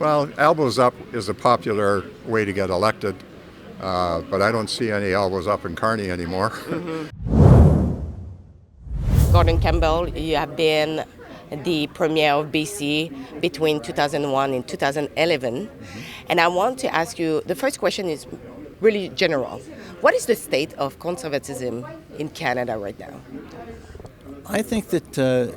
Well, elbows up is a popular way to get elected, but I don't see any elbows up in Carney anymore. Campbell, you have been the Premier of BC between 2001 and 2011. And I want to ask you, the first question is really general. What is the state of conservatism in Canada right now? I think that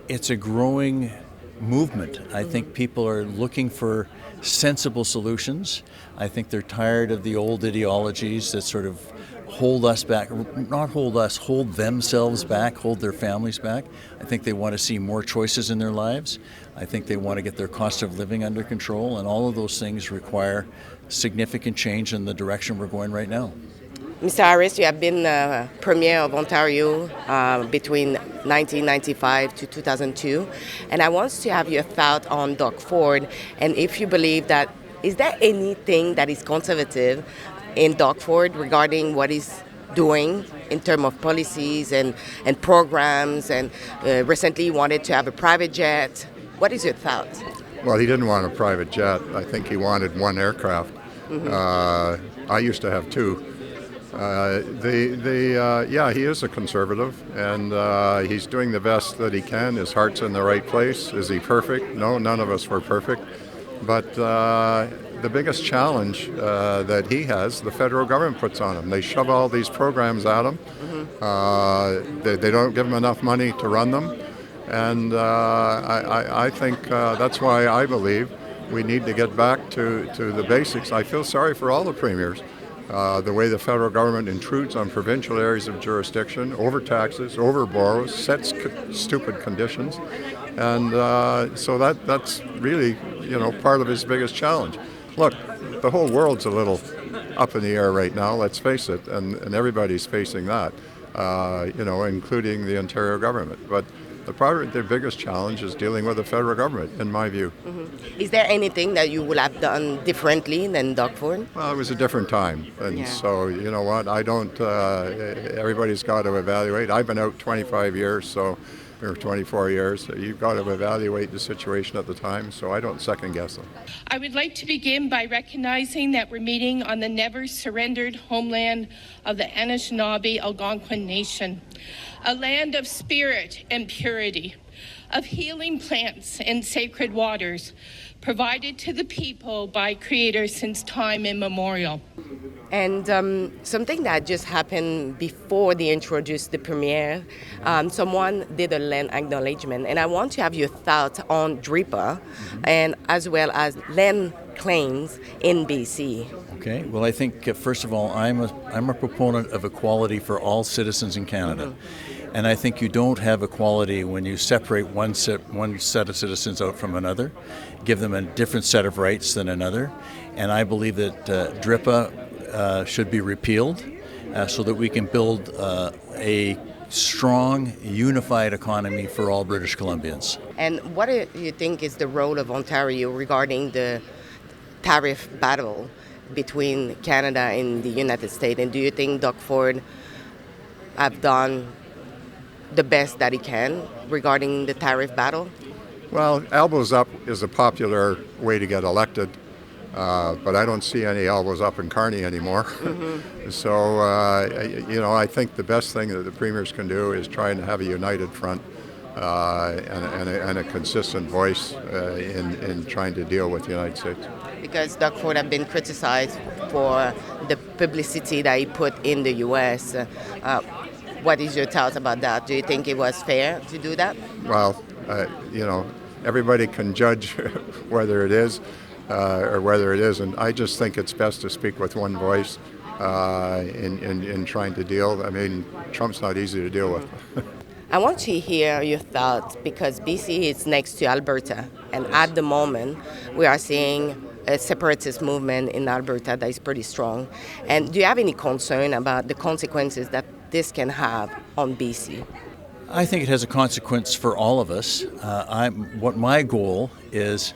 it's a growing movement. I think people are looking for sensible solutions. I think they're tired of the old ideologies that sort of hold us back, not hold us, hold themselves back, hold their families back. I think they want to see more choices in their lives. I think they want to get their cost of living under control, and all of those things require significant change in the direction we're going right now. Mr. Harris, you have been Premier of Ontario between 1995 to 2002, and I want to have your thought on Doug Ford, and if you believe that, is there anything that is conservative in Doug Ford regarding what he's doing in terms of policies and programs, and recently he wanted to have a private jet. What is your thought? Well, he didn't want a private jet. I think he wanted one aircraft. I used to have two. Yeah, he is a conservative, and he's doing the best that he can. His heart's in the right place. Is he perfect? No, none of us were perfect. But the biggest challenge that he has, the federal government puts on him. They shove all these programs at him. They don't give him enough money to run them. And I think that's why I believe we need to get back to the basics. I feel sorry for all the premiers. The way the federal government intrudes on provincial areas of jurisdiction, overtaxes, overborrows, sets stupid conditions, and so that's really, part of his biggest challenge. Look, the whole world's a little up in the air right now. Let's face it, and everybody's facing that, including the Ontario government. But the biggest challenge is dealing with the federal government, in my view. Is there anything that you would have done differently than Doug Ford? Well, it was a different time, and so you know what? I don't. Everybody's got to evaluate. I've been out 25 years, or 24 years. So you've got to evaluate the situation at the time. So I don't second guess them. I would like to begin by recognizing that we're meeting on the never surrendered homeland of the Anishinaabe Algonquin Nation, a land of spirit and purity, of healing plants and sacred waters, provided to the people by Creator since time immemorial. And something that just happened before they introduced the Premier, someone did a land acknowledgement, and I want to have your thoughts on DRIPA and as well as land claims in BC. Okay. Well, I think first of all, I'm a proponent of equality for all citizens in Canada. And I think you don't have equality when you separate one set of citizens out from another, give them a different set of rights than another. And I believe that DRIPA should be repealed so that we can build a strong, unified economy for all British Columbians. And what do you think is the role of Ontario regarding the tariff battle between Canada and the United States? And do you think Doug Ford have done the best that he can regarding the tariff battle? Well, elbows up is a popular way to get elected, but I don't see any elbows up in Carney anymore. So, I think the best thing that the premiers can do is try and have a united front and a consistent voice in trying to deal with the United States. Because Doug Ford have been criticized for the publicity that he put in the U.S. What is your thoughts about that? Do you think it was fair to do that? Well, everybody can judge whether it is or whether it isn't. I just think it's best to speak with one voice in trying to deal. I mean, Trump's not easy to deal with. I want to hear your thoughts because BC is next to Alberta, and at the moment we are seeing a separatist movement in Alberta that is pretty strong. And do you have any concern about the consequences that this can have on BC? I think it has a consequence for all of us. What my goal is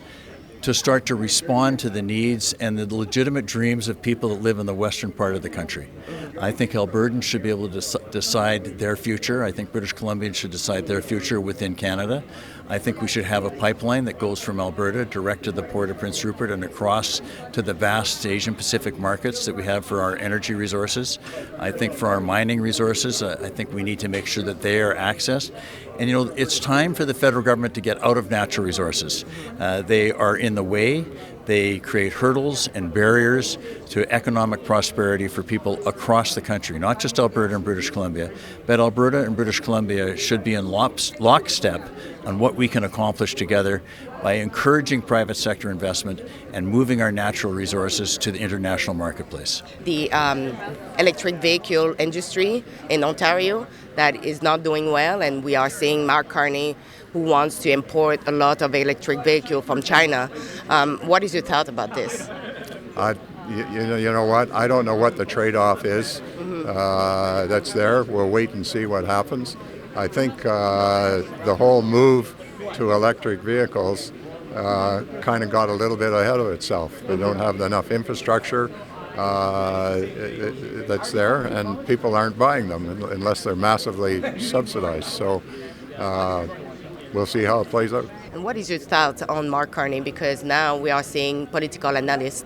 to start to respond to the needs and the legitimate dreams of people that live in the western part of the country. I think Albertans should be able to decide their future. I think British Columbians should decide their future within Canada. I think we should have a pipeline that goes from Alberta direct to the port of Prince Rupert and across to the vast Asian Pacific markets that we have for our energy resources. I think for our mining resources, I think we need to make sure that they are accessed. And it's time for the federal government to get out of natural resources. They are in the way. They create hurdles and barriers to economic prosperity for people across the country, not just Alberta and British Columbia, but Alberta and British Columbia should be in lockstep on what we can accomplish together by encouraging private sector investment and moving our natural resources to the international marketplace. The electric vehicle industry in Ontario that is not doing well, and we are seeing Mark Carney, who wants to import a lot of electric vehicles from China. What is your thought about this? You know what? I don't know what the trade-off is that's there. We'll wait and see what happens. I think the whole move to electric vehicles kind of got a little bit ahead of itself. They don't have enough infrastructure that's there, and people aren't buying them unless they're massively subsidized. So we'll see how it plays out. And what is your thoughts on Mark Carney? Because now we are seeing political analysts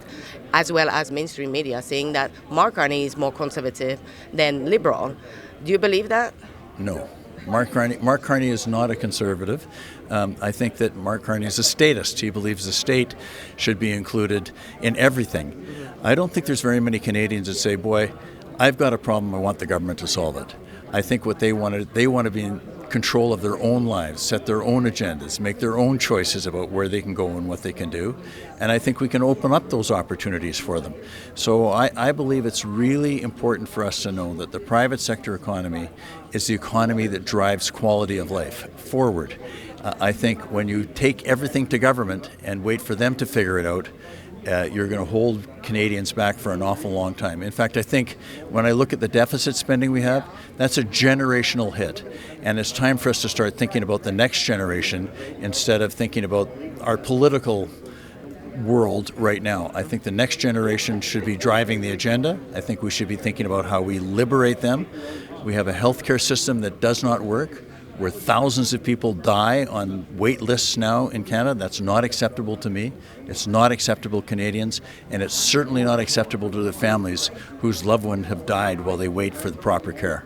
as well as mainstream media saying that Mark Carney is more conservative than liberal. Do you believe that? No. Mark Carney is not a conservative. I think that Mark Carney is a statist. He believes the state should be included in everything. I don't think there's very many Canadians that say, boy, I've got a problem, I want the government to solve it. I think what they want to be in control of their own lives, set their own agendas, make their own choices about where they can go and what they can do. And I think we can open up those opportunities for them. So I believe it's really important for us to know that the private sector economy is the economy that drives quality of life forward. I think when you take everything to government and wait for them to figure it out, you're going to hold Canadians back for an awful long time. In fact, I think when I look at the deficit spending we have, that's a generational hit. And it's time for us to start thinking about the next generation instead of thinking about our political world right now. I think the next generation should be driving the agenda. I think we should be thinking about how we liberate them. We have a healthcare system that does not work, where thousands of people die on wait lists now in Canada. That's not acceptable to me. It's not acceptable to Canadians, and it's certainly not acceptable to the families whose loved ones have died while they wait for the proper care.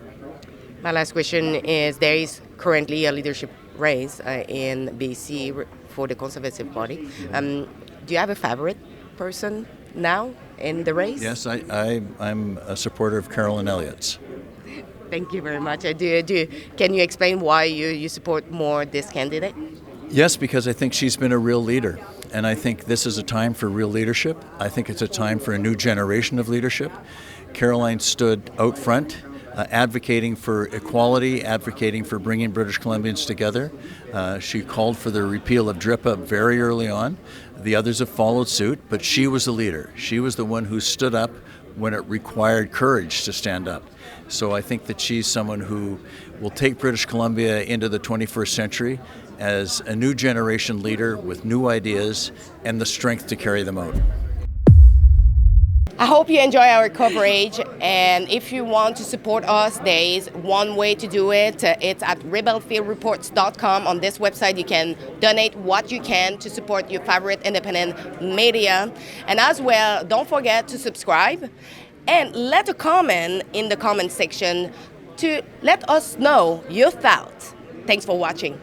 My last question is, there is currently a leadership race in BC for the Conservative Party. Do you have a favorite person now in the race? Yes, I'm a supporter of Carolyn Elliott's. Thank you very much. Can you explain why you support more this candidate? Yes, because I think she's been a real leader. And I think this is a time for real leadership. I think it's a time for a new generation of leadership. Caroline stood out front, advocating for equality, advocating for bringing British Columbians together. She called for the repeal of DRIPA very early on. The others have followed suit, but she was the leader. She was the one who stood up when it required courage to stand up. So I think that she's someone who will take British Columbia into the 21st century as a new generation leader with new ideas and the strength to carry them out. I hope you enjoy our coverage, and if you want to support us, there is one way to do it. It's at rebelfieldreports.com. On this website, you can donate what you can to support your favorite independent media. And as well, don't forget to subscribe and let a comment in the comment section to let us know your thoughts. Thanks for watching.